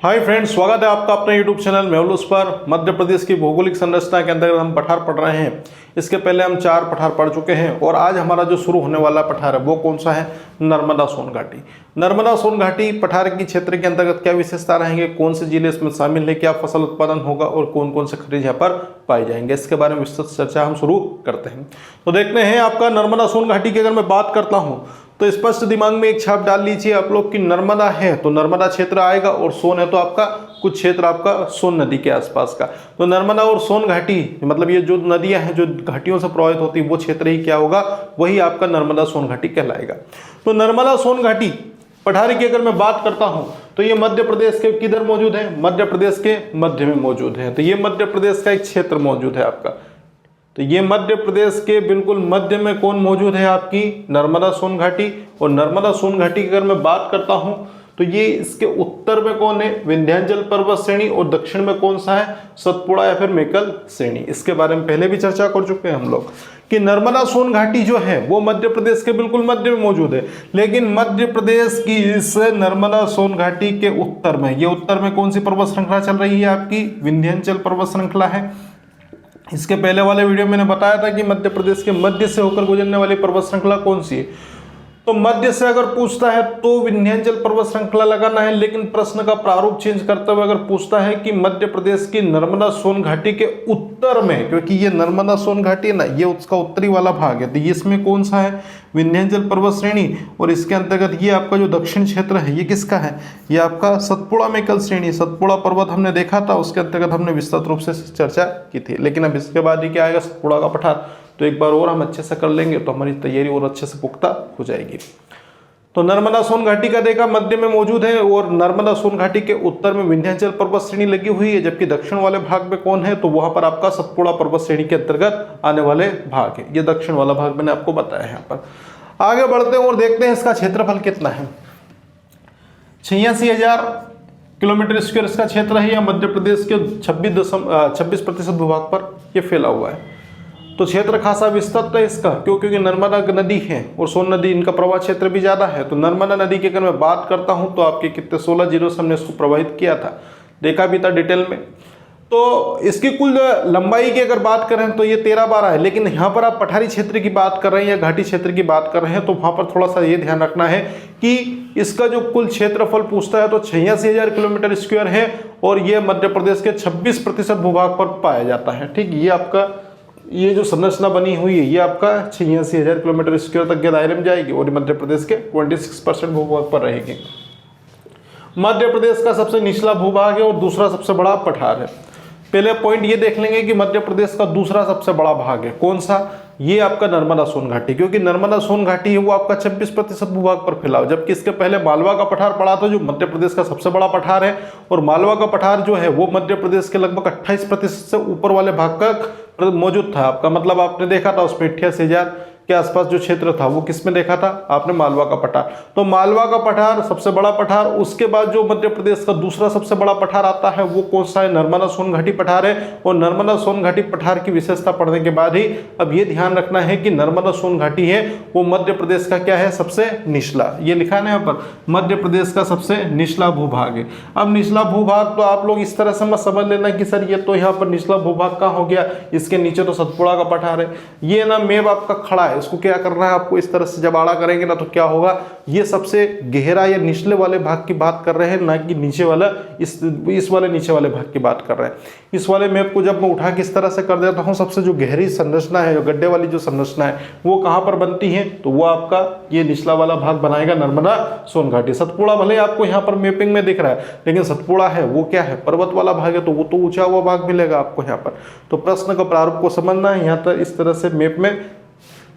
Hi friends, स्वागत है आपका अपने यूट्यूब चैनल मेहुल उस पर। मध्य प्रदेश की भौगोलिक संरचना के अंतर्गत हम पठार पढ़ रहे हैं। इसके पहले हम 4 पठार पढ़ चुके हैं और आज हमारा जो शुरू होने वाला पठार है वो कौन सा है? नर्मदा सोन घाटी। नर्मदा सोन घाटी पठार की क्षेत्र के अंतर्गत क्या विशेषता रहेंगे, कौन से जिले इसमें शामिल है, क्या फसल उत्पादन होगा और कौन कौन से खनिज यहाँ पर पाए जाएंगे, इसके बारे में विस्तृत चर्चा हम शुरू करते हैं। तो देखते हैं आपका नर्मदा सोन घाटी की अगर मैं बात करता हूँ तो स्पष्ट दिमाग में एक छाप डाल लीजिए आप लोग कि नर्मदा है तो नर्मदा क्षेत्र आएगा और सोन है तो आपका कुछ क्षेत्र आपका सोन नदी के आसपास का। तो नर्मदा और सोन घाटी मतलब ये जो नदियां हैं जो घाटियों से प्रभावित होती है वो क्षेत्र ही क्या होगा, वही आपका नर्मदा सोन घाटी कहलाएगा। तो नर्मदा सोन घाटी पठारी की अगर मैं बात करता हूं तो ये मध्य प्रदेश के किधर मौजूद है? मध्य प्रदेश के मध्य में मौजूद है। तो ये मध्य प्रदेश का एक क्षेत्र मौजूद है आपका। तो ये मध्य प्रदेश के बिल्कुल मध्य में कौन मौजूद है? आपकी नर्मदा सोन घाटी। और नर्मदा सोन घाटी की अगर मैं बात करता हूं तो ये इसके उत्तर में कौन है? विंध्याचल पर्वत श्रेणी। और दक्षिण में कौन सा है? सतपुड़ा या फिर मेकल श्रेणी। इसके बारे में पहले भी चर्चा कर चुके हैं हम लोग कि नर्मदा सोन घाटी जो है वो मध्य प्रदेश के बिल्कुल मध्य में मौजूद है। लेकिन मध्य प्रदेश की इस नर्मदा सोन घाटी के उत्तर में, ये उत्तर में कौन सी पर्वत श्रृंखला चल रही है? आपकी विंध्याचल पर्वत श्रृंखला है। इसके पहले वाले वीडियो में मैंने बताया था कि मध्य प्रदेश के मध्य से होकर गुजरने वाली पर्वत श्रृंखला कौन सी है। तो मध्य से अगर पूछता है तो विंध्याचल पर्वत श्रृंखला लगाना है, लेकिन प्रश्न का प्रारूप चेंज करते हुए अगर पूछता है कि मध्य प्रदेश की नर्मदा सोन घाटी के उत्तर में, क्योंकि ये नर्मदा सोन घाटी है ना, ये उसका उत्तरी वाला भाग है, तो इसमें कौन सा है? विंध्याचल पर्वत श्रेणी। और इसके अंतर्गत ये आपका जो दक्षिण क्षेत्र है ये किसका है? ये आपका सतपुड़ा मेकल श्रेणी। सतपुड़ा पर्वत हमने देखा था, उसके अंतर्गत हमने विस्तृत रूप से चर्चा की थी। लेकिन अब इसके बाद ही क्या आएगा? सतपुड़ा का पठार। तो एक बार और हम अच्छे से कर लेंगे तो हमारी तैयारी और अच्छे से पुख्ता हो जाएगी। तो नर्मदा सोन घाटी का देखा मध्य में मौजूद है और नर्मदा सोन घाटी के उत्तर में विंध्याचल पर्वत श्रेणी लगी हुई है, जबकि दक्षिण वाले भाग में कौन है? तो वहां पर आपका सतपुड़ा पर्वत श्रेणी के अंतर्गत आने वाले भाग है। ये दक्षिण वाला भाग मैंने आपको बताया है। यहाँ पर आगे बढ़ते हैं और देखते हैं इसका क्षेत्रफल कितना है। 86,000 किलोमीटर स्क्वायर इसका क्षेत्र है। या मध्य प्रदेश के 26% भूभाग पर यह फैला हुआ है। तो क्षेत्र खासा विस्तृत है इसका, क्योंकि नर्मदा नदी है और सोन नदी, इनका प्रवाह क्षेत्र भी ज्यादा है। तो नर्मदा नदी की अगर मैं बात करता हूं तो आपके कितने 16 जिलों से हमने इसको प्रवाहित किया था, देखा भी था डिटेल में। तो इसकी कुल लंबाई की अगर बात करें तो ये 13-12 है। लेकिन यहाँ पर आप पठारी क्षेत्र की बात कर रहे हैं या घाटी क्षेत्र की बात कर रहे हैं तो वहां पर थोड़ा सा ये ध्यान रखना है कि इसका जो कुल क्षेत्रफल पूछता है तो 86,000 किलोमीटर स्क्वायर है और ये मध्य प्रदेश के 26% भूभाग पर पाया जाता है। ठीक, ये आपका ये जो संरचना बनी हुई है ये आपका 86,000 किलोमीटर स्क्वायर तक के दायरे में जाएगी और मध्य प्रदेश के 26% भूभाग पर रहेगी। मध्य प्रदेश का सबसे निचला भूभाग है और दूसरा सबसे बड़ा पठार है। पहले पॉइंट ये देख लेंगे कि मध्य प्रदेश का दूसरा सबसे बड़ा भाग है कौन सा? ये आपका नर्मदा सोन घाटी, क्योंकि नर्मदा सोन घाटी है वो आपका 26% भूभाग पर फैला हुआ, जबकि इसके पहले मालवा का पठार पड़ा था जो मध्य प्रदेश का सबसे बड़ा पठार है। और मालवा का पठार जो है वो मध्य प्रदेश के लगभग 28% से ऊपर वाले भाग का मौजूद था आपका। मतलब आपने देखा था उसमें 88,000 के आसपास जो क्षेत्र था वो किसमें देखा था आपने? मालवा का पठार। तो मालवा का पठार सबसे बड़ा पठार। उसके बाद जो मध्य प्रदेश का दूसरा सबसे बड़ा पठार आता है वो कौन सा है? नर्मदा सोन घाटी पठार है। और नर्मदा सोन घाटी पठार की विशेषता पढ़ने के बाद ही अब ये ध्यान रखना है कि नर्मदा सोन घाटी है वो मध्य प्रदेश का क्या है? सबसे निचला, ये लिखा है यहाँ पर, मध्य प्रदेश का सबसे निचला भूभाग है। अब निचला भूभाग तो आप लोग इस तरह से मत समझ लेना कि सर ये तो यहाँ पर निचला भूभाग कहाँ हो गया, इसके नीचे तो सतपुड़ा का पठार है। ये ना मैप आपका खड़ा है, इसको क्या करना है आपको? इस तरह से जब आड़ा करेंगे ना तो क्या होगा, ये सबसे गहरा या निचले वाले भाग की बात कर रहे हैं, ना कि नीचे वाला इस वाले नीचे वाले भाग की बात कर रहे हैं। इस वाले मैप को जब मैं उठा के इस तरह से कर देता हूं, सबसे जो गहरी संरचना है, जो गड्ढे वाली जो संरचना है वो कहां पर बनती है? तो वो आपका ये निचला वाला भाग बनाएगा नर्मदा सोन घाटी। सतपुड़ा भले आपको यहाँ पर मैपिंग में दिख रहा है, लेकिन सतपुड़ा है वो क्या है? पर्वत वाला भाग है, तो वो तो ऊंचा हुआ भाग मिलेगा आपको यहाँ पर। तो प्रश्न का प्रारूप को समझना है, यहाँ तक इस तरह से मैप में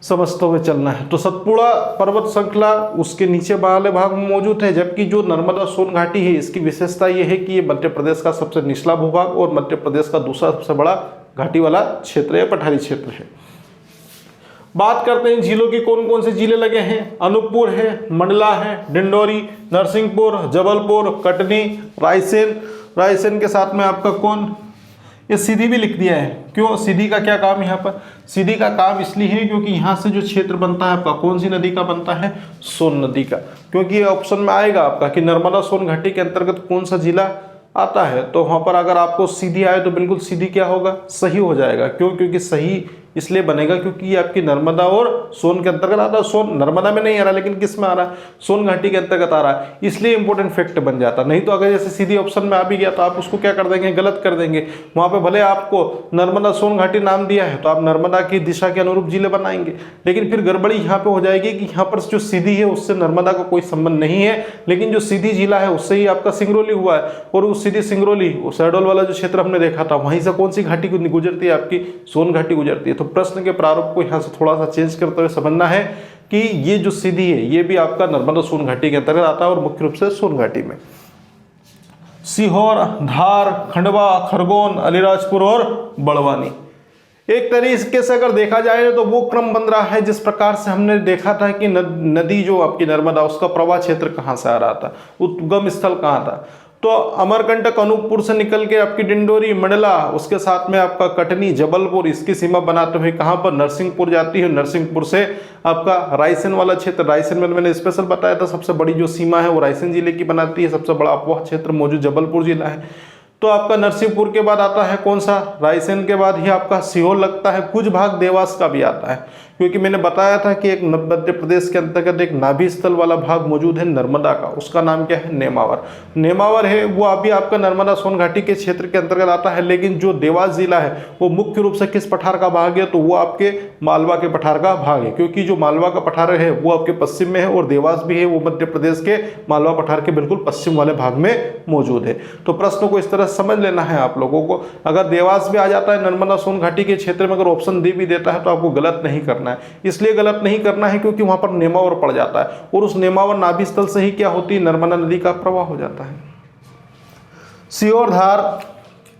समझते हुए चलना है। तो सतपुड़ा पर्वत श्रृंखला उसके नीचे वाले भाग में मौजूद है, जबकि जो नर्मदा सोन घाटी है इसकी विशेषता ये है कि ये मध्य प्रदेश का सबसे निचला भूभाग और मध्य प्रदेश का दूसरा सबसे बड़ा घाटी वाला क्षेत्र है, पठारी क्षेत्र है। बात करते हैं जिलों की, कौन कौन से जिले लगे हैं? अनूपपुर है, मंडला है, डिंडोरी, नरसिंहपुर, जबलपुर, कटनी, रायसेन के साथ में आपका कौन? ये सीधी भी लिख दिया है। क्यों? सीधी का क्या काम यहाँ पर? सीधी का काम इसलिए है क्योंकि यहाँ से जो क्षेत्र बनता है आपका कौन सी नदी का बनता है? सोन नदी का। क्योंकि ये ऑप्शन में आएगा आपका कि नर्मदा सोन घाटी के अंतर्गत कौन सा जिला आता है तो वहाँ पर अगर आपको सीधी आए तो बिल्कुल सीधी क्या होगा, सही हो जाएगा। क्यों? क्योंकि सही इसलिए बनेगा क्योंकि ये आपकी नर्मदा और सोन के अंतर्गत आता है। सोन नर्मदा में नहीं आ रहा लेकिन किस में आ रहा है, सोन घाटी के अंतर्गत आ रहा है, इसलिए इंपॉर्टेंट फैक्ट बन जाता। नहीं तो अगर जैसे सीधी ऑप्शन में आ भी गया तो आप उसको क्या कर देंगे, गलत कर देंगे। वहाँ पे भले आपको नर्मदा सोन घाटी नाम दिया है तो आप नर्मदा की दिशा के अनुरूप जिले बनाएंगे, लेकिन फिर गड़बड़ी यहाँ पे हो जाएगी कि यहाँ पर जो सीधी है उससे नर्मदा का कोई संबंध नहीं है, लेकिन जो सीधी जिला है उससे ही आपका सिंगरौली हुआ है, और उस सीधी सिंगरौली शहडोल वाला जो क्षेत्र हमने देखा था वहीं से कौन सी घाटी गुजरती है, आपकी सोन घाटी गुजरती है। तो प्रश्न के प्रारूप को यहाँ से थोड़ा सा चेंज करते हुए समझना है कि ये जो सीधी है ये भी आपका नर्मदा सोन घाटी के अंतर्गत आता है और मुख्य रूप से सोन घाटी में। सीहोर, धार, खंडवा, खरगोन, अलीराजपुर और बड़वानी। एक तरीके से अगर देखा जाए तो वो क्रम बन रहा है जिस प्रकार से हमने देखा था कि नदी जो आपकी नर्मदा उसका प्रवाह क्षेत्र कहाँ से आ रहा था, उद्गम स्थल कहाँ था। तो अमरकंटक अनूपपुर से निकल के आपकी डिंडोरी, मंडला, उसके साथ में आपका कटनी, जबलपुर, इसकी सीमा बनाते हुए कहाँ पर नरसिंहपुर जाती है। नरसिंहपुर से आपका रायसेन वाला क्षेत्र, रायसेन में मैंने स्पेशल बताया था सबसे बड़ी जो सीमा है वो रायसेन जिले की बनाती है, सबसे बड़ा अपवाह क्षेत्र मौजूद जबलपुर जिला है। तो आपका नरसिंहपुर के बाद आता है कौन सा, रायसेन के बाद ही आपका सीहोर लगता है। कुछ भाग देवास का भी आता है क्योंकि मैंने बताया था कि एक मध्य प्रदेश के अंतर्गत एक नाभि स्थल वाला भाग मौजूद है नर्मदा का, उसका नाम क्या है, नेमावर। नेमावर है वो अभी आपका नर्मदा सोन घाटी के क्षेत्र के अंतर्गत आता है, लेकिन जो देवास जिला है वो मुख्य रूप से किस पठार का भाग है, तो वो आपके मालवा के पठार का भाग है, क्योंकि जो मालवा का पठार है वो आपके पश्चिम में है और देवास भी है वो मध्य प्रदेश के मालवा पठार के बिल्कुल पश्चिम वाले भाग में मौजूद है। तो प्रश्न को इस तरह समझ लेना है आप लोगों को। अगर देवास भी आ जाता है नर्मदा सोन घाटी के क्षेत्र में, अगर ऑप्शन डी भी देता है तो आपको गलत नहीं करना है। इसलिए गलत नहीं करना है क्योंकि वहां पर नेमावर पड़ जाता है और उस नेमावर नाभि स्थल से ही क्या होती है, नर्मदा नदी का प्रवाह हो जाता है। सीहोर, धार,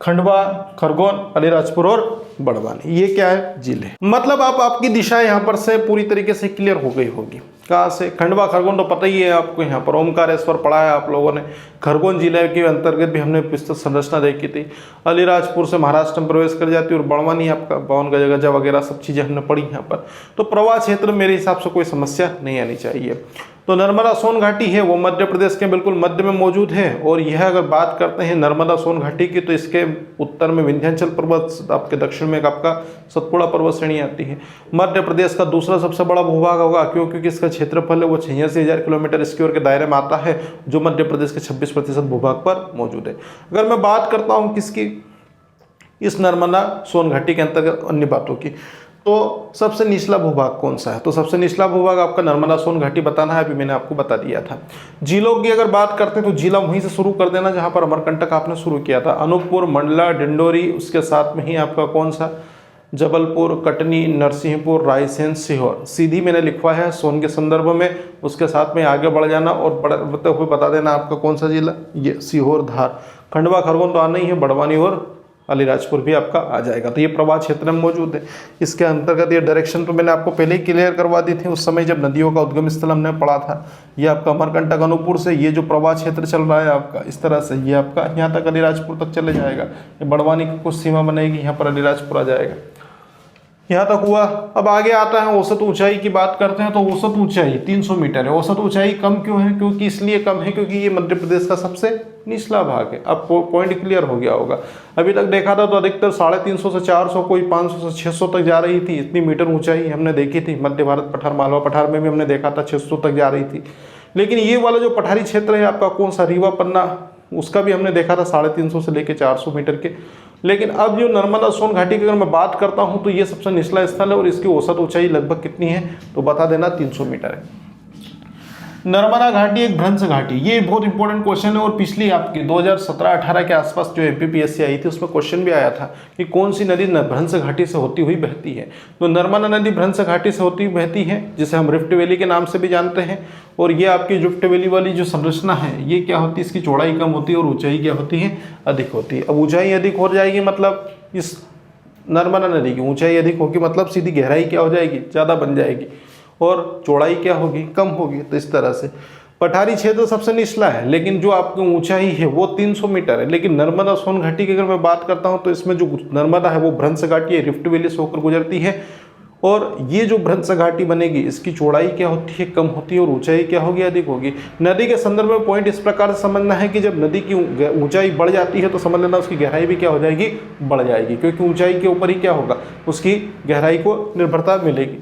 खंडवा, खरगोन, अलीराजपुर और बड़वानी, ये क्या है, जिले। मतलब आपकी दिशा यहाँ पर से पूरी तरीके से क्लियर हो गई होगी। कहाँ से, खंडवा खरगोन तो पता ही है आपको, यहाँ पर ओमकारेश्वर पढ़ा है आप लोगों ने। खरगोन जिले के अंतर्गत भी हमने विस्तृत संरचना देखी थी। अलीराजपुर से महाराष्ट्र में प्रवेश कर जाती है और बड़वानी आपका बावन गजा वगैरह सब चीज़ें हमने पढ़ी यहाँ पर। तो प्रवाह क्षेत्र मेरे हिसाब से कोई समस्या नहीं आनी चाहिए। तो नर्मदा सोन घाटी है वो मध्य प्रदेश के बिल्कुल मध्य में मौजूद है, और यह अगर बात करते हैं नर्मदा सोन घाटी की तो इसके उत्तर में विंध्याचल पर्वत, आपके दक्षिण में आपका सतपुड़ा पर्वत श्रेणी आती है। मध्य प्रदेश का दूसरा सबसे बड़ा भूभाग होगा क्योंकि इसका क्षेत्रफल है वो 86,000 किलोमीटर स्क्वायर के दायरे में आता है, जो मध्य प्रदेश के 26% भूभाग पर मौजूद है। अगर मैं बात करता हूँ किसकी, इस नर्मदा सोन घाटी के अंतर्गत अन्य बातों की, तो सबसे निचला भूभाग कौन सा है, तो सबसे निचला भूभाग आपका नर्मदा सोन घाटी बताना है, अभी मैंने आपको बता दिया था। जिलों की अगर बात करते हैं तो जिला वहीं से शुरू कर देना जहां पर अमरकंटक आपने शुरू किया था। अनूपपुर, मंडला, डिंडोरी, उसके साथ में ही आपका कौन सा, जबलपुर, कटनी, नरसिंहपुर, रायसेन, सीहोर। सीधी मैंने लिखवा है सोन के संदर्भ में, उसके साथ में आगे बढ़ जाना और बढ़ते हुए बता देना आपका कौन सा जिला, ये सीहोर, धार। खंडवा खरगोन तो आना ही है, बड़वानी और अलीराजपुर भी आपका आ जाएगा। तो ये प्रवाह क्षेत्र में मौजूद है। इसके अंतर्गत ये डायरेक्शन तो मैंने आपको पहले ही क्लियर करवा दी थी उस समय जब नदियों का उद्गम स्थल हमने पढ़ा था। ये आपका अमरकंटक अनूपपुर से ये जो प्रवाह क्षेत्र चल रहा है आपका इस तरह से, ये आपका यहाँ तक अलीराजपुर तक चले जाएगा। ये बड़वानी की कुछ सीमा बनेगी, यहाँ पर अलीराजपुर आ जाएगा, यहाँ तक हुआ। अब आगे आता है औसत ऊंचाई की बात करते हैं। तो औसत ऊंचाई 300 मीटर है। औसत ऊंचाई कम क्यों है, क्योंकि इसलिए कम है क्योंकि ये मध्य प्रदेश का सबसे निचला भाग है। अब पॉइंट क्लियर हो गया होगा। अभी तक देखा था तो अधिकतर 350 से 400, कोई 500 से 600 तक जा रही थी, इतनी मीटर ऊंचाई हमने देखी थी। मध्य भारत पठार, मालवा पठार में भी हमने देखा था 600 तक जा रही थी। लेकिन ये वाला जो पठारी क्षेत्र है आपका कौन सा, रीवा पन्ना, उसका भी हमने देखा था 350 से लेकर 400 मीटर के। लेकिन अब जो नर्मदा सोन घाटी की अगर मैं बात करता हूं तो ये सबसे निचला स्थल है और इसकी औसत ऊंचाई लगभग कितनी है, तो बता देना 300 मीटर है। नर्मदा घाटी एक भ्रंश घाटी, ये बहुत इंपॉर्टेंट क्वेश्चन है और पिछली आपकी 2017-18 के आसपास जो एमपीपीएससी आई थी उसमें क्वेश्चन भी आया था कि कौन सी नदी भ्रंश घाटी से होती हुई बहती है। तो नर्मदा नदी भ्रंश घाटी से होती हुई बहती है, जिसे हम रिफ्ट वैली के नाम से भी जानते हैं। और ये आपकी रिफ्ट वैली वाली जो संरचना है ये क्या होती है, इसकी चौड़ाई कम होती है और ऊंचाई क्या होती है, अधिक होती है। अब ऊंचाई अधिक हो जाएगी मतलब इस नर्मदा नदी की ऊंचाई अधिक होगी, मतलब सीधी गहराई क्या हो जाएगी, ज़्यादा बन जाएगी, और चौड़ाई क्या होगी, कम होगी। तो इस तरह से पठारी क्षेत्र सबसे निचला है, लेकिन जो आपकी ऊंचाई है वो 300 मीटर है। लेकिन नर्मदा सोन घाटी की अगर मैं बात करता हूं तो इसमें जो नर्मदा है वो भ्रंश घाटी है, रिफ्ट वैली से होकर गुजरती है और ये जो भ्रंश घाटी बनेगी इसकी चौड़ाई क्या होती है, कम होती है, और ऊंचाई क्या होगी, अधिक होगी। नदी के संदर्भ में पॉइंट इस प्रकार से समझना है कि जब नदी की ऊंचाई बढ़ जाती है तो समझ लेना उसकी गहराई भी क्या हो जाएगी, बढ़ जाएगी, क्योंकि ऊंचाई के ऊपर ही क्या होगा, उसकी गहराई को निर्भरता मिलेगी।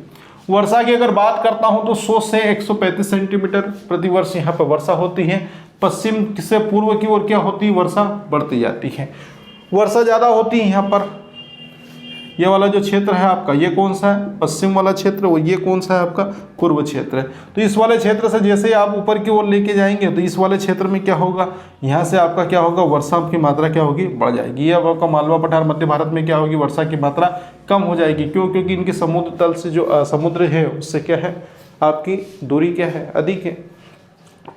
वर्षा की अगर बात करता हूं तो 100 से 135 सेंटीमीटर प्रति वर्ष यहाँ पर वर्षा होती है। पश्चिम से पूर्व की ओर क्या होती है, वर्षा बढ़ती जाती है। वर्षा ज़्यादा होती है यहाँ पर, ये वाला जो क्षेत्र है आपका, ये कौन सा है, पश्चिम वाला क्षेत्र, और ये कौन सा है आपका, पूर्व क्षेत्र है। तो इस वाले क्षेत्र से जैसे आप ऊपर की ओर लेके जाएंगे तो इस वाले क्षेत्र में क्या होगा, यहाँ से आपका क्या होगा, वर्षा की मात्रा क्या होगी, बढ़ जाएगी। ये अब आपका मालवा पठार मध्य भारत में क्या होगी, वर्षा की मात्रा कम हो जाएगी। क्यों, क्योंकि इनके समुद्र तल से जो समुद्र है उससे क्या है, आपकी दूरी क्या है, अधिक है।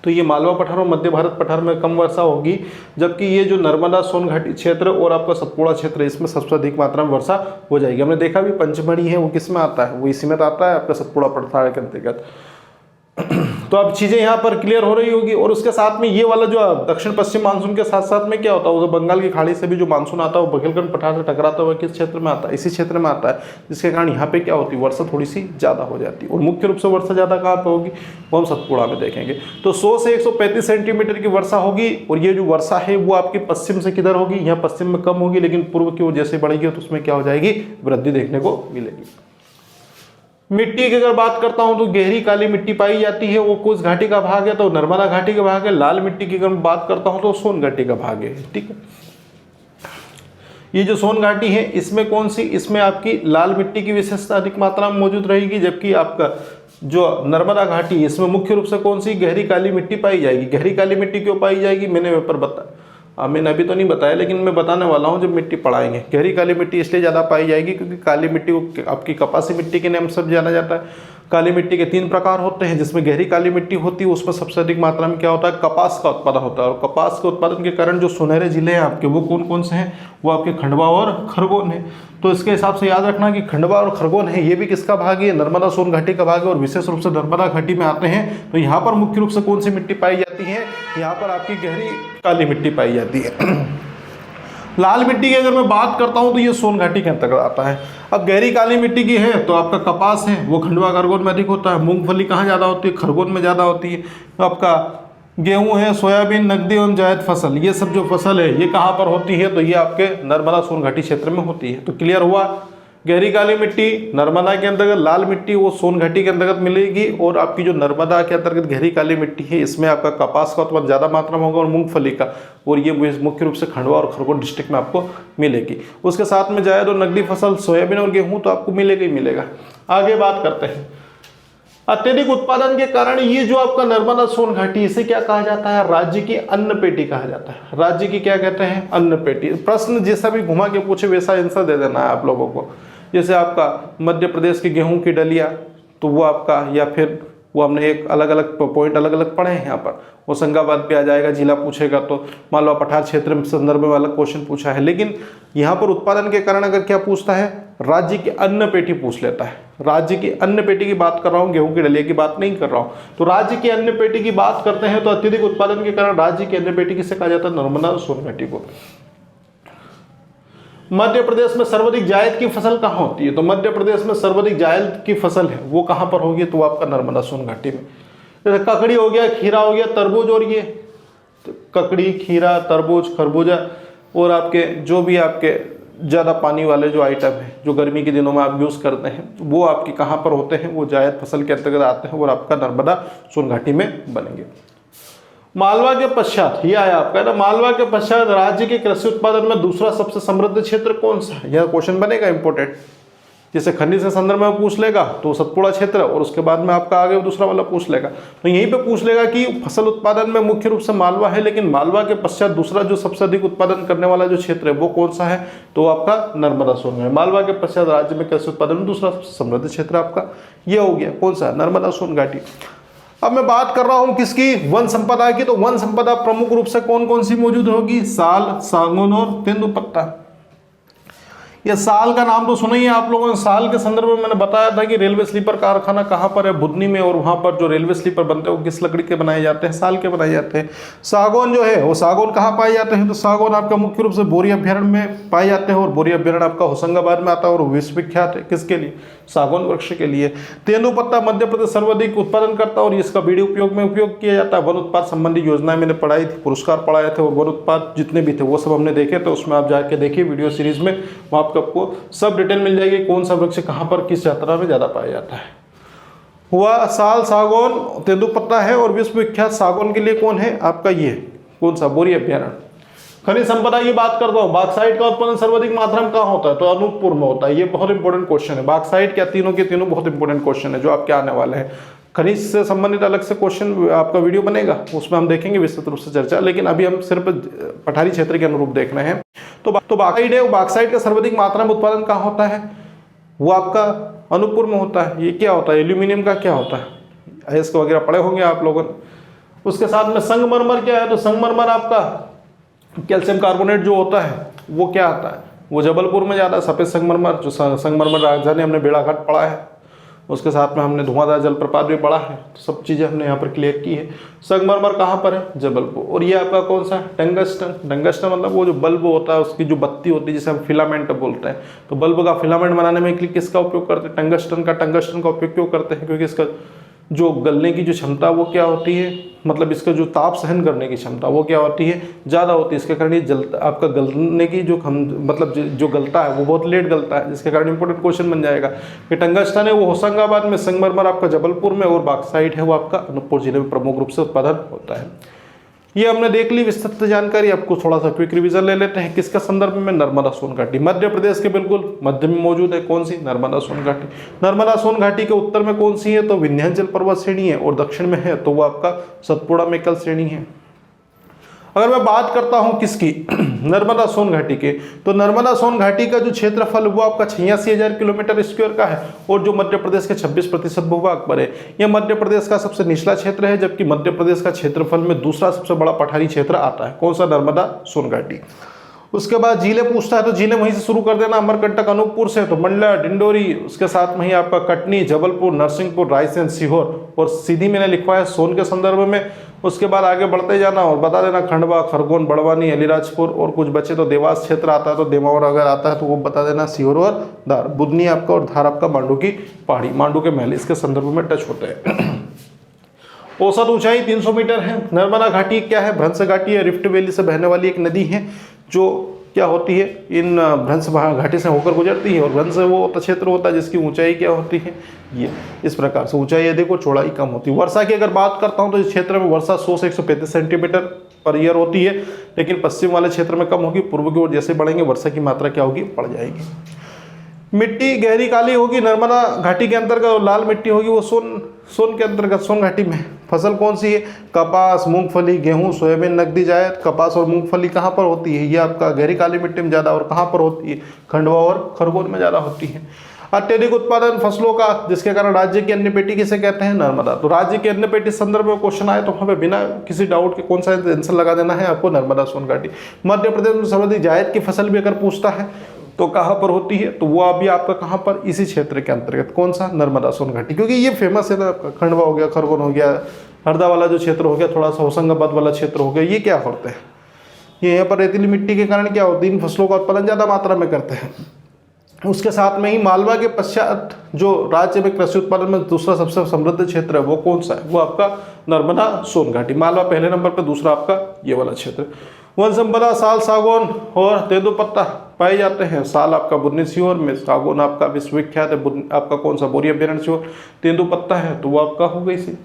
तो ये मालवा पठार और मध्य भारत पठार में कम वर्षा होगी, जबकि ये जो नर्मदा सोन घाटी क्षेत्र और आपका सतपुड़ा क्षेत्र, इसमें सबसे अधिक मात्रा में वर्षा हो जाएगी। हमने देखा भी पंचमढ़ी है वो किस में आता है, वो इसी में आता है आपका सतपुड़ा पठार के अंतर्गत। तो अब चीज़ें यहाँ पर क्लियर हो रही होगी। और उसके साथ में ये वाला जो दक्षिण पश्चिम मानसून के साथ साथ में क्या होता है, वो बंगाल की खाड़ी से भी जो मानसून आता है वो बघेलखंड पठार से टकराता हुआ किस क्षेत्र में आता है, इसी क्षेत्र में आता है, जिसके कारण यहाँ पे क्या होती है, वर्षा थोड़ी सी ज़्यादा हो जाती है। और मुख्य रूप से वर्षा ज़्यादा कहाँ पर होगी, वो हम सतपुड़ा में देखेंगे। तो 100 से 135 सेंटीमीटर की वर्षा होगी। और ये जो वर्षा है वो आपकी पश्चिम से किधर होगी, यहाँ पश्चिम में कम होगी, लेकिन पूर्व की ओर जैसे बढ़ेगी तो उसमें क्या हो जाएगी, वृद्धि देखने को मिलेगी। मिट्टी की अगर बात करता हूं तो गहरी काली मिट्टी पाई जाती है, वो कुछ घाटी का भाग है, तो नर्मदा घाटी का भाग है। लाल मिट्टी की अगर बात करता हूं तो सोन घाटी का भाग है। ठीक है, ये जो सोन घाटी है इसमें कौन सी, इसमें आपकी लाल मिट्टी की विशेषता अधिक मात्रा में मौजूद रहेगी, जबकि आपका जो नर्मदा घाटी इसमें मुख्य रूप से कौन सी, गहरी काली मिट्टी पाई जाएगी। गहरी काली मिट्टी क्यों पाई जाएगी, मैंने मैंने अभी तो नहीं बताया, लेकिन मैं बताने वाला हूँ जब मिट्टी पढ़ाएंगे। गहरी काली मिट्टी इसलिए ज़्यादा पाई जाएगी क्योंकि काली मिट्टी को आपकी कपासी मिट्टी के नाम से जाना जाता है। काली मिट्टी के 3 प्रकार होते हैं, जिसमें गहरी काली मिट्टी होती है उसमें सबसे अधिक मात्रा में क्या होता है, कपास का उत्पादन होता है। और कपास के उत्पादन के कारण जो सुनहरे जिले हैं आपके, वो कौन कौन से हैं, वो आपके खंडवा और खरगोन है। तो इसके हिसाब से याद रखना कि खंडवा और खरगोन है, ये भी किसका भाग है, नर्मदा सोन घाटी का भाग है, और विशेष रूप से नर्मदा घाटी में आते हैं। तो यहाँ पर मुख्य रूप से कौन सी मिट्टी पाई जाती है, यहाँ पर आपकी गहरी काली मिट्टी पाई जाती है। लाल मिट्टी की अगर मैं बात करता हूं तो ये सोन घाटी के अंतर्गत आता है। अब गहरी काली मिट्टी की है तो आपका कपास है वो खंडवा खरगोन में अधिक होता है। मूंगफली कहाँ ज़्यादा होती है, खरगोन में ज़्यादा होती है। तो आपका गेहूं है, सोयाबीन, नकदी एवं जायद फसल, ये सब जो फसल है ये कहाँ पर होती है, तो ये आपके नर्मदा सोन घाटी क्षेत्र में होती है। तो क्लियर हुआ, गहरी काली मिट्टी नर्मदा के अंतर्गत, लाल मिट्टी वो सोन घाटी के अंतर्गत मिलेगी। और आपकी जो नर्मदा के अंतर्गत गहरी काली मिट्टी है इसमें आपका कपास का उत्पादन ज़्यादा मात्रा में होगा और मूंगफली का, और ये मुख्य रूप से खंडवा और खरगोन डिस्ट्रिक्ट में आपको मिलेगी। उसके साथ में जायद और नकदी फसल सोयाबीन और गेहूँ तो आपको मिलेगा ही मिलेगा। आगे बात करते हैं, अत्यधिक उत्पादन के कारण ये जो आपका नर्मदा सोन घाटी, इसे क्या कहा जाता है, राज्य की अन्न पेटी कहा जाता है। राज्य की क्या कहते हैं, अन्न पेटी। प्रश्न जैसा भी घुमा के पूछे वैसा आंसर दे देना है आप लोगों को। जैसे आपका मध्य प्रदेश की गेहूं की डलिया, तो वो आपका, या फिर वो हमने एक अलग अलग पॉइंट अलग अलग पढ़े हैं यहाँ पर, होशंगाबाद पे आ जाएगा, जिला पूछेगा तो मालवा पठार क्षेत्र में संदर्भ में अलग क्वेश्चन पूछा है। लेकिन यहाँ पर उत्पादन के कारण अगर क्या पूछता है, राज्य की अन्न पेटी पूछ लेता है। राज्य की अन्न पेटी की बात कर रहा हूँ, गेहूं की डलिया की बात नहीं कर रहा हूँ। तो राज्य की अन्न पेटी की बात करते हैं तो अत्यधिक उत्पादन के कारण राज्य की अन्न पेटी किसे कहा जाता है, नर्मदा सोन घाटी को। मध्य प्रदेश में सर्वाधिक जायद की फसल कहाँ होती है, तो मध्य प्रदेश में सर्वाधिक जायद की फसल है वो कहाँ पर होगी, तो आपका नर्मदा सोन घाटी में। जैसे ककड़ी हो गया, खीरा हो गया, तरबूज, और ये तो ककड़ी, खीरा, तरबूज, खरबूजा, और आपके जो भी आपके ज़्यादा पानी वाले जो आइटम हैं जो गर्मी के दिनों में आप यूज़ करते हैं, वो आपके कहाँ पर होते हैं, वो जायद फसल के अंतर्गत आते हैं और आपका नर्मदा सोन घाटी में बनेंगे। मालवा के पश्चात ये आया आपका ना, मालवा के पश्चात राज्य के कृषि उत्पादन में दूसरा सबसे समृद्ध क्षेत्र कौन सा है, यह क्वेश्चन बनेगा इंपॉर्टेंट। जैसे खंडी से संदर्भ में पूछ लेगा तो सतपुड़ा क्षेत्र, और उसके बाद में आपका आगे दूसरा वाला पूछ लेगा। तो यहीं पे पूछ लेगा कि फसल उत्पादन में मुख्य रूप से मालवा है, लेकिन मालवा के पश्चात दूसरा जो सबसे अधिक उत्पादन करने वाला जो क्षेत्र है वो कौन सा है, तो आपका नर्मदा सोन है। मालवा के पश्चात राज्य में कृषि उत्पादन में दूसरा सबसे समृद्ध क्षेत्र आपका ये हो गया, कौन सा, नर्मदा सोन घाटी। अब मैं बात कर रहा हूं किसकी, वन संपदा की। तो वन संपदा प्रमुख रूप से कौन कौन सी मौजूद होगी, साल, सागौन और तेंदुपत्ता। ये साल का नाम तो सुना ही है आप लोगों ने। साल के संदर्भ में मैंने बताया था कि रेलवे स्लीपर कारखाना कहाँ पर है, बुधनी में, और वहाँ पर जो रेलवे स्लीपर बनते हैं वो किस लकड़ी के बनाए जाते हैं, साल के बनाए जाते हैं। सागौन जो है वो सागौन कहाँ पाए जाते हैं, तो सागौन आपका मुख्य रूप से बोरी अभ्यारण्य में पाए जाते हैं, और बोरी अभ्यारण्य आपका होशंगाबाद में आता है, और विश्वविख्यात है किसके लिए, सागौन वृक्ष के लिए। तेंदुपत्ता मध्य प्रदेश सर्वाधिक उत्पादन करता है और इसका बीड़ी उपयोग में उपयोग किया जाता है। वन उत्पाद संबंधी योजनाएं मैंने पढ़ाई थी, पुरस्कार पढ़ाए थे, और वन उत्पाद जितने भी थे वो सब हमने देखे, तो उसमें आप जाके देखिए वीडियो सीरीज में, वहाँ आपको सब डिटेल मिल जाएगी कौन सा वृक्ष कहाँ पर किस यात्रा में ज़्यादा पाया जाता है। हुआ साल, सागौन, तेंदुपत्ता है, और विश्व विख्यात सागौन के लिए कौन है आपका, ये कौन सा, बोरी अभ्यारण्य। खनिज संपदा की बात करता हूँ, बॉक्साइट का उत्पादन सर्वाधिक मात्रा में कहाँ होता है, तो अनूपपुर में होता है। ये बहुत इंपॉर्टेंट क्वेश्चन है। बॉक्साइट क्या, तीनों के तीनों बहुत इंपॉर्टेंट क्वेश्चन है जो आपके आने वाले हैं। खनिज से संबंधित अलग से क्वेश्चन आपका वीडियो बनेगा, उसमें हम देखेंगे विस्तृत रूप से चर्चा, लेकिन अभी हम सिर्फ पठारी क्षेत्र के अनुरूप देख रहे हैं। तो बॉक्साइट है, बॉक्साइट का सर्वाधिक मात्रा में उत्पादन कहाँ होता है, वो आपका अनूपपुर में होता है। ये क्या होता है, एल्यूमिनियम का क्या होता है, अयस्क वगैरह पढ़े होंगे आप लोगों ने। उसके साथ में संगमरमर क्या है, तो संगमरमर आपका कैल्शियम कार्बोनेट जो होता है वो क्या आता है, वो जबलपुर में ज़्यादा सफ़ेद संगमरमर, जो संगमरमर राजधानी हमने बेड़ाघाट पढ़ा है। उसके साथ में हमने धुआंधार जलप्रपात भी पढ़ा है, तो सब चीज़ें हमने यहाँ पर क्लियर की है। संगमरमर कहाँ पर है, जबलपुर। और ये आपका कौन सा है, टंगस्टन। टंगस्टन मतलब वो जो बल्ब होता है उसकी जो बत्ती होती है जिसे हम फिलामेंट बोलते हैं, तो बल्ब का फिलामेंट बनाने में किसका उपयोग करते हैं, टंगस्टन का। टंगस्टन का उपयोग क्यों करते हैं, क्योंकि इसका जो गलने की जो क्षमता वो क्या होती है, मतलब इसका जो ताप सहन करने की क्षमता वो क्या होती है, ज़्यादा होती है। इसके कारण ये जलता, आपका गलने की जो मतलब जो गलता है वो बहुत लेट गलता है, जिसके कारण इंपॉर्टेंट क्वेश्चन बन जाएगा कि टंगस्टन है वो होशंगाबाद में, संगमरमर आपका जबलपुर में, और बॉक्साइट है वो आपका अनूपपुर जिले में प्रमुख रूप से उत्पादन होता है। ये हमने देख ली विस्तृत जानकारी। आपको थोड़ा सा क्विक रिवीजन ले लेते हैं। किसका संदर्भ में, नर्मदा सोन घाटी, मध्य प्रदेश के बिल्कुल मध्य में मौजूद है। कौन सी, नर्मदा सोन घाटी। नर्मदा सोन घाटी के उत्तर में कौन सी है, तो विंध्याचल पर्वत श्रेणी है, और दक्षिण में है तो वो आपका सतपुड़ा मेकल श्रेणी है। अगर मैं बात करता हूं किसकी, नर्मदा सोन घाटी के, तो नर्मदा सोन घाटी का जो क्षेत्रफल वो आपका 86,000 किलोमीटर स्क्वायर का है, और जो मध्य प्रदेश के 26% भूभाग पर है। यह मध्य प्रदेश का सबसे निचला क्षेत्र है, जबकि मध्य प्रदेश का क्षेत्रफल में दूसरा सबसे बड़ा पठारी क्षेत्र आता है। कौन सा, नर्मदा सोन घाटी। उसके बाद जिले पूछता है, तो जिले वहीं से शुरू कर देना, अमरकंटक अनूपपुर से, तो मंडला, डिंडोरी, उसके साथ में ही आपका कटनी, जबलपुर, नरसिंहपुर, रायसेन, सीहोर, और सीधी मैंने लिखवा है सोन के संदर्भ में। उसके बाद आगे बढ़ते जाना और बता देना खंडवा, खरगोन, बड़वानी, अलीराजपुर, और कुछ बचे तो देवास क्षेत्र आता है, तो देमावर अगर आता है तो वो बता देना सीहोर और धार। बुधनी आपका और धार आपका मांडू की पहाड़ी, मांडू के महल इसके संदर्भ में टच होते हैं। औसत ऊंचाई 300 मीटर है। नर्मदा घाटी क्या है, भ्रंश घाटी है, रिफ्ट वैली से बहने वाली एक नदी है जो क्या होती है, इन भ्रंश घाटी से होकर गुजरती है, और भ्रंश वो क्षेत्र होता है जिसकी ऊंचाई क्या होती है, ये इस प्रकार से ऊंचाई अधिक और चौड़ाई कम होती है। वर्षा की अगर बात करता हूँ तो इस क्षेत्र में वर्षा 100 से 135 सेंटीमीटर पर ईयर होती है, लेकिन पश्चिम वाले क्षेत्र में कम होगी। पूर्व की ओर जैसे बढ़ेंगे वर्षा की मात्रा क्या होगी, बढ़ जाएगी। मिट्टी गहरी काली होगी नर्मदा घाटी के अंतर्गत, और लाल मिट्टी होगी वो सोन के अंतर्गत, सोन घाटी में। फसल कौन सी है, कपास, मूंगफली, गेहूं, सोयाबीन, नकदी जायद। कपास और मूंगफली कहाँ पर होती है, ये आपका गहरी काली मिट्टी में ज़्यादा, और कहाँ पर होती है, खंडवा और खरगोन में ज़्यादा होती है। अत्यधिक उत्पादन फसलों का, जिसके कारण राज्य की अन्न पेटी किसे कहते हैं, नर्मदा। तो राज्य की अन्न पेटी संदर्भ में क्वेश्चन आए तो हमें बिना किसी डाउट के कौन सा आंसर लगा देना है आपको, नर्मदा सोन घाटी। मध्य प्रदेश में सर्वाधिक जायद की फसल भी अगर पूछता है तो कहाँ पर होती है, तो वो अभी आपका कहाँ पर, इसी क्षेत्र के अंतर्गत। कौन सा, नर्मदा सोन घाटी, क्योंकि ये फेमस है ना आपका। खंडवा हो गया, खरगोन हो गया, हरदा वाला जो क्षेत्र हो गया, थोड़ा सा होशंगाबाद वाला क्षेत्र हो गया, ये क्या करते हैं, ये यहाँ पर रेतीली मिट्टी के कारण क्या होती है, इन फसलों का उत्पादन ज़्यादा मात्रा में करते हैं। उसके साथ में ही मालवा के पश्चात जो राज्य में कृषि उत्पादन में दूसरा सबसे समृद्ध क्षेत्र है वो कौन सा है, वो आपका नर्मदा सोन घाटी। मालवा पहले नंबर पर, दूसरा आपका ये वाला क्षेत्र। वन संपदा, साल, सागौन और तेंदुपत्ता पाए जाते हैं। साल आपका बुधनी सीहोर में, सागौन आपका विश्वविख्यात है, आपका कौन सा, बोरी अभ्यारण्य सीहोर। तेंदुपत्ता है तो वो आपका हो गई सी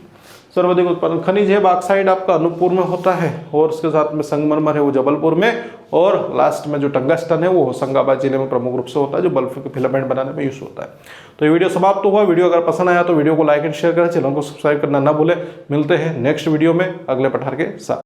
सर्वाधिक उत्पादन। खनिज है, बॉक्साइट आपका अनूपपुर में होता है, और उसके साथ में संगमरमर है वो जबलपुर में, और लास्ट में जो टंगस्टन है वो होशंगाबाद जिले में प्रमुख रूप से होता है, जो बल्ब के फिलामेंट बनाने में यूज होता है। तो ये वीडियो समाप्त हुआ। वीडियो अगर पसंद आया तो वीडियो को लाइक एंड शेयर करें, चैनल को सब्सक्राइब करना ना भूलें। मिलते हैं नेक्स्ट वीडियो में अगले पठार के साथ।